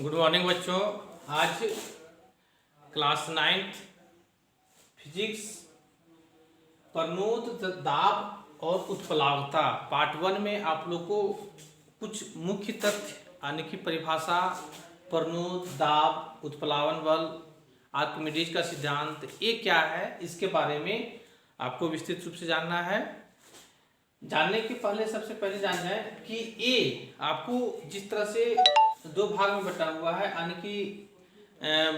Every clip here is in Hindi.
गुड मॉर्निंग बच्चों। आज क्लास 9th फिजिक्स परनोद दाब और उत्प्लावकता पार्ट 1 में आप लोग को कुछ मुख्य तथ्य यानी कि परिभाषा, परनोद दाब, उत्प्लावन बल, आर्किमिडीज का सिद्धांत ये क्या है, इसके बारे में आपको विस्तृत रूप से जानना है। जानने के पहले सबसे पहले जान जाए कि ये आपको जिस तरह से दो भाग में बटा हुआ है, यानी कि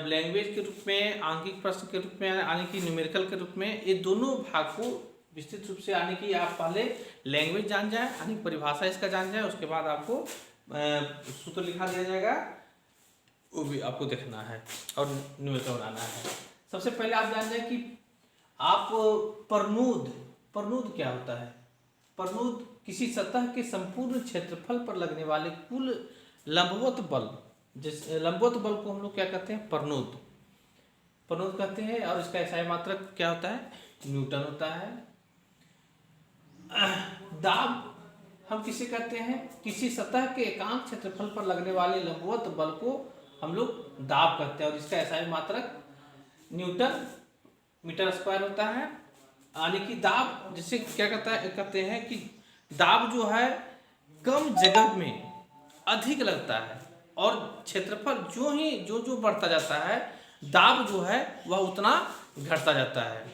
लैंग्वेज के रूप में, आंकिक प्रश्न के रूप में, यानी कि न्यूमेरिकल के रूप में, ये दोनों भाग को विस्तृत रूप से यानी कि आप पहले लैंग्वेज जान जाए, यानी परिभाषा इसका जान जाए, उसके बाद आपको सूत्र लिखा दिया जाएगा, वो भी आपको देखना है और न्यूमेरिकल बनाना है। सबसे पहले आप जान जाए कि आप परनोद क्या होता है। परनोद किसी सतह के संपूर्ण क्षेत्रफल पर लगने वाले कुल लंबवत बल, जिस लंबवत बल को हम लोग क्या कहते हैं, परनोद कहते हैं। और इसका एसआई मात्रक क्या होता है, न्यूटन होता है। दाब हम किसे कहते हैं, किसी सतह के एकांक क्षेत्रफल पर लगने वाले लंबवत बल को हम लोग दाब कहते हैं, और इसका एसआई मात्रक न्यूटन मीटर स्क्वायर होता है। यानी कि दाब जिसे क्या कहते हैं कि दाब जो है कम जगह में अधिक लगता है, और क्षेत्रफल जो बढ़ता जाता है, दाब जो है वह उतना घटता जाता है।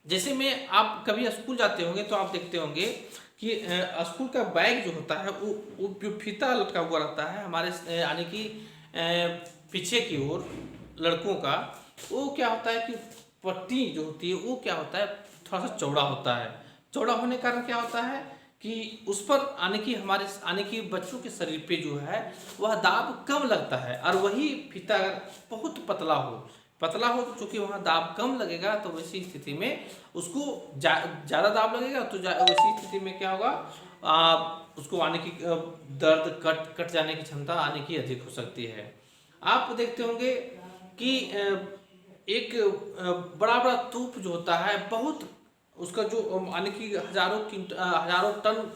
जैसे में आप कभी स्कूल जाते होंगे तो आप देखते होंगे कि स्कूल का बैग जो होता है वो जो फीता लटका हुआ रहता है हमारे यानी कि पीछे की ओर लड़कों का, वो क्या होता है कि पट्टी जो होती है वो क्या होता है, थोड़ा सा चौड़ा होता है। चौड़ा होने के कारण क्या होता है कि उस पर आने की आने की बच्चों के शरीर पे जो है वह दाब कम लगता है, और वही फीता अगर बहुत पतला हो तो चूंकि वहाँ दाब कम लगेगा, तो वैसी स्थिति में उसको ज़्यादा दाब लगेगा, तो वैसी स्थिति में क्या होगा, उसको आने की दर्द कट जाने की क्षमता आने की अधिक हो सकती है। आप देखते होंगे कि एक बड़ा बड़ा तोप जो होता है, बहुत उसका जो यानी कि हजारों टन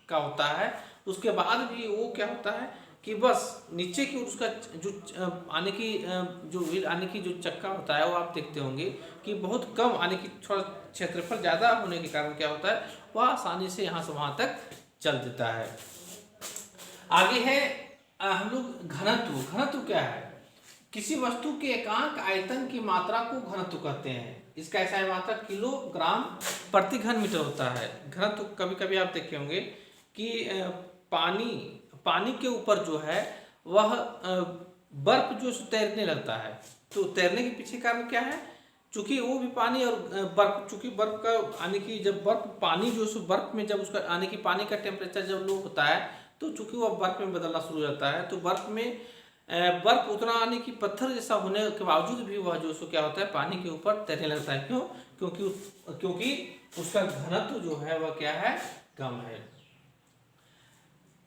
का होता है, उसके बाद भी वो क्या होता है कि बस नीचे की उसका जो आने की जो चक्का होता है, वो आप देखते होंगे कि बहुत कम आने की, थोड़ा क्षेत्रफल ज़्यादा होने के कारण क्या होता है, वह आसानी से यहाँ से वहाँ तक चल देता है। आगे है हम लोग घनत्व क्या है, किसी वस्तु के एकांक आयतन की मात्रा को घनत्व कहते हैं। इसका ऐसा मात्रा किलोग्राम प्रति घन मीटर होता है। घनत्व कभी कभी आप देखे होंगे कि पानी के ऊपर जो है वह बर्फ जो तैरने लगता है, तो तैरने के पीछे कारण क्या है, चूंकि वो भी पानी और बर्फ, चूंकि बर्फ का आने की जब पानी जो बर्फ में जब उसका आने की पानी का टेम्परेचर जब लो होता है, तो चूंकि वह बर्फ में बदलना शुरू हो जाता है, तो बर्फ उतना आने की पत्थर जैसा होने के बावजूद भी वह जो क्या होता है, पानी के ऊपर तैरने लगता है। क्यों? क्योंकि उसका घनत्व जो है वह क्या है, कम है।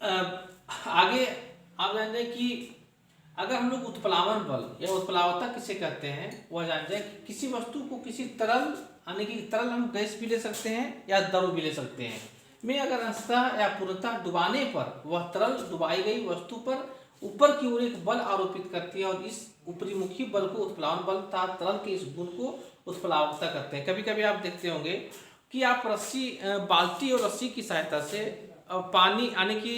आगे आप जान जाए कि अगर हम लोग उत्प्लावन बल या उत्प्लावकता किसे कहते हैं, वह जान जाए कि किसी वस्तु को किसी तरल, यानी कि तरल हम गैस भी ले सकते हैं या द्रव भी ले सकते हैं, में अगर अंशतः या पूर्णतः डुबाने पर वह तरल डुबाई गई वस्तु पर ऊपर की ओर एक बल आरोपित करती है, और इस ऊपरीमुखी बल को उत्प्लावन बल तथा तरल के इस गुण को उत्प्लावकता करते हैं। कभी कभी आप देखते होंगे कि आप बाल्टी और रस्सी की सहायता से पानी यानी कि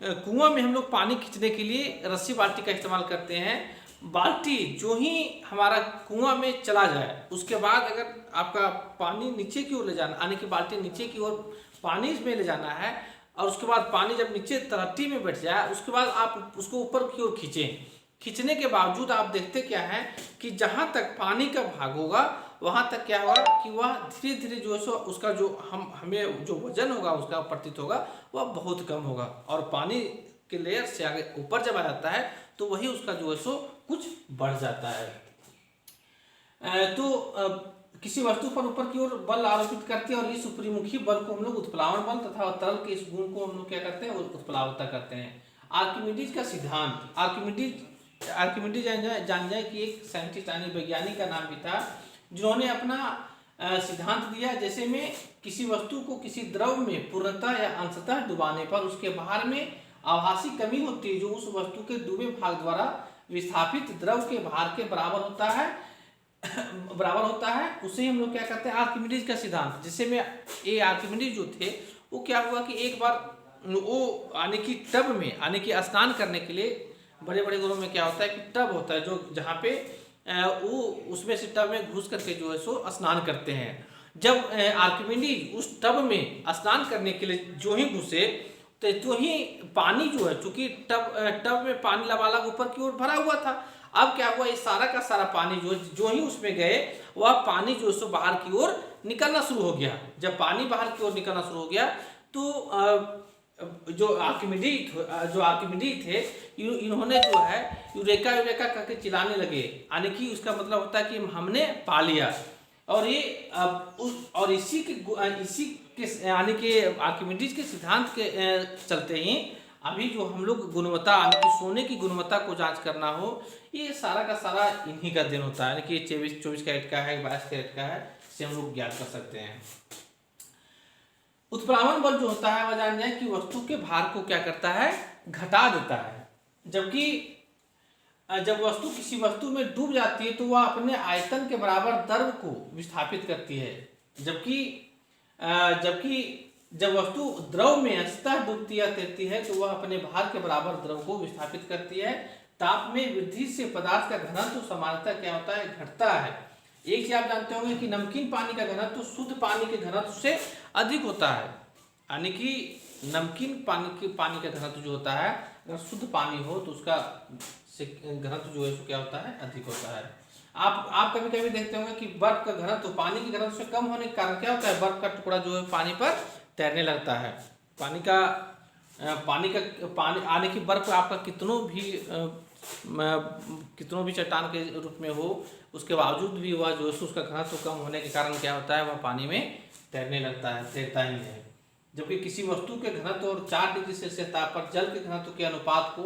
कुआं में हम लोग पानी खींचने के लिए रस्सी बाल्टी का इस्तेमाल करते हैं। बाल्टी जो ही हमारा कुआं में चला जाए, उसके बाद अगर आपका पानी नीचे की ओर ले जाना, यानी कि बाल्टी नीचे की ओर पानी में ले जाना है, और उसके बाद पानी जब नीचे तलहटी में बैठ जाए, उसके बाद आप उसको ऊपर की ओर खींचने के बावजूद आप देखते क्या है कि जहाँ तक पानी का भाग होगा वहाँ तक क्या होगा कि वह धीरे धीरे जो है सो उसका जो हमें जो वजन होगा उसका प्रतीत होगा वह बहुत कम होगा, और पानी के लेयर से आगे ऊपर जब आ जाता है तो वही उसका जो है सो कुछ बढ़ जाता है। तो किसी वस्तु पर ऊपर की ओर बल आरोपित करती है, और इस ऊपरीमुखी बल को हम लोग उत्प्लावन बल तथा तरल के इस गुण को हम लोग क्या करते हैं, उत्प्लावकता करते हैं। आर्किमिडीज का सिद्धांत, आर्किमिडीज जान जाए कि एक साइंटिस्ट यानी वैज्ञानिक का नाम भी था, जिन्होंने अपना सिद्धांत दिया, जैसे में किसी वस्तु को किसी द्रव में पूर्णतः या अंशतः डुबाने पर उसके बाहर में आभासी कमी होती है जो उस वस्तु के डूबे भाग द्वारा विस्थापित द्रव के भार के बराबर होता है उसे हम लोग क्या कहते हैं, आर्किमिडीज का सिद्धांत। जिससे में ये आर्किमिडीज जो थे वो क्या हुआ कि एक बार वो आने की टब में आने की स्नान करने के लिए, बड़े बड़े घरों में क्या होता है कि टब होता है जो जहाँ पे वो उसमें से टब में घुस करके जो है सो स्नान करते हैं। जब आर्किमिडीज उस टब में स्नान करने के लिए जो ही घुसे तो ही पानी जो है, चूंकि टब में पानी लबालब ऊपर की ओर भरा हुआ था, अब क्या हुआ, ये सारा का सारा पानी जो ही उसमें गए वह पानी जो है सो बाहर की ओर निकलना शुरू हो गया। जब पानी बाहर की ओर निकलना शुरू हो गया तो जो आर्किमिडीज थे इन्होंने जो है यूरेका यूरेका करके चिल्लाने लगे, यानी कि उसका मतलब होता है कि हमने पा लिया। और ये और इसी के यानी कि आर्किमिडीज के सिद्धांत के चलते ही अभी जो हम लोग गुणवत्ता यानी कि सोने की गुणवत्ता को जांच करना हो, ये सारा का सारा इन्हीं का दिन होता है। यानी कि 24 कैरेट का है, 22 कैरेट का है, से हम लोग ज्ञात कर सकते हैं। उत्प्लावन बल जो होता है वह जान जाए कि वस्तु के भार को क्या करता है, घटा देता है। जबकि जब वस्तु किसी वस्तु में डूब जाती है तो वह अपने आयतन के बराबर द्रव को विस्थापित करती है। जबकि जब वस्तु द्रव में अंशतः डूबती या तैरती है तो वह अपने भार के बराबर द्रव को विस्थापित करती है। ताप में वृद्धि से पदार्थ का घनत्व सामान्यतः क्या होता है, घटता है। एक चीज आप जानते होंगे कि नमकीन पानी का घनत्व शुद्ध पानी के घनत्व से अधिक होता है। यानी कि नमकीन पानी का घनत्व जो होता है, अगर शुद्ध पानी हो तो उसका घनत्व जो है सो क्या होता है, अधिक होता है। आप कभी कभी देखते होंगे कि बर्फ का घनत्व पानी के घनत्व से कम होने के कारण क्या होता है, बर्फ का टुकड़ा जो है पानी पर तैरने लगता है। पानी आने की बर्फ आपका कितनों भी चट्टान के रूप में हो, उसके बावजूद भी वह जो है उसका घनत्व कम होने के कारण क्या होता है, वह पानी में तैरने लगता है, तैरता ही है। जबकि किसी वस्तु के घनत्व और 4 डिग्री सेल्सियस ताप पर जल के घनत्व के अनुपात को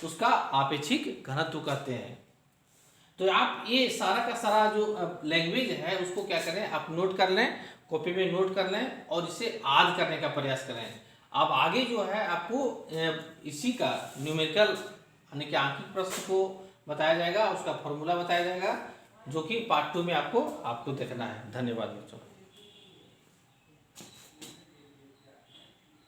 उसका आपेक्षिक घनत्व कहते हैं। तो आप ये सारा का सारा जो लैंग्वेज है उसको क्या करें, आप नोट कर लें, कॉपी में नोट कर लें और इसे याद करने का प्रयास करें। अब आगे जो है आपको इसी का न्यूमेरिकल यानी कि आंकिक प्रश्न को बताया जाएगा, उसका फॉर्मूला बताया जाएगा, जो कि पार्ट 2 में आपको देखना है। धन्यवाद बच्चों।